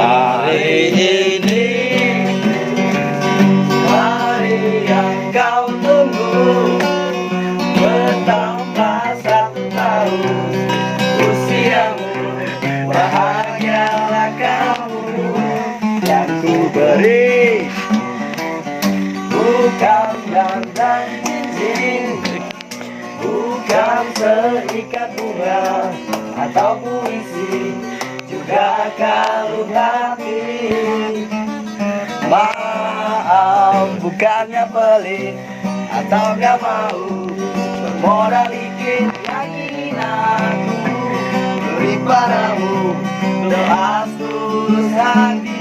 Hari ini, hari yang kau tunggu, bertambah 1 tahun usiamu, bahagialah kamu. Yang ku beri bukan dan cincin, bukan seikat bunga atau puisi, juga kalung hati. Maaf, bukannya pelit atau gak mau bermodal dikit, yang ingin aku beri padamu doa tulus hati.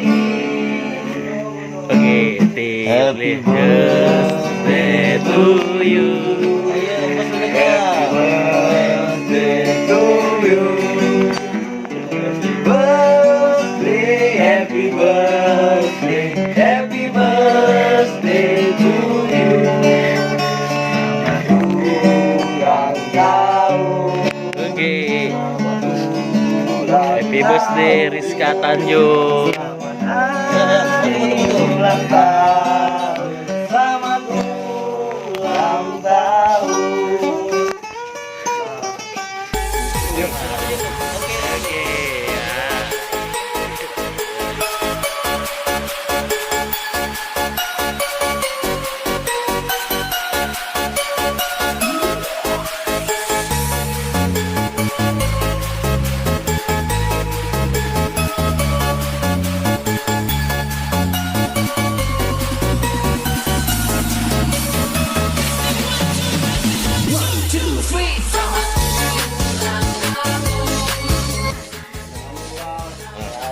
Happy birthday to you. Happy birthday to you. Happy birthday to you. Ulang tahun. Oke. Happy birthday Rizka Tanjung. Ulang tahun. Selamat ulang tahun. Oke ya.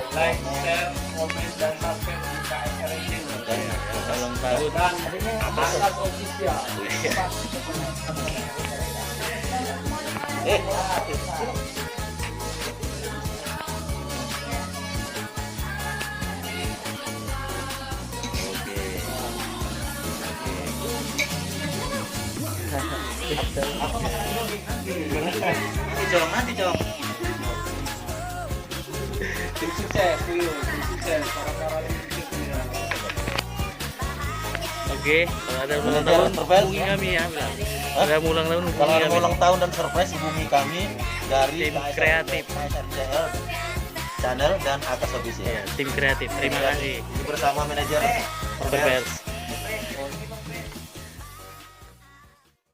Like, share, komen, dan subscribe di KSR ini. Ulang tahun. Dan atas official. Nanti cong. Tim sukses, tim sukses. Para-para tim sukses. Oke, kalau ada ulang tahun hubungi kami ya. Ada ulang tahun hubungi Kalau ada kami. ulang tahun dan surprise hubungi kami dari Tim kreatif. channel dan Akas Official. Ya, tim kreatif. Terima kasih. Ini bersama manajer Perpers.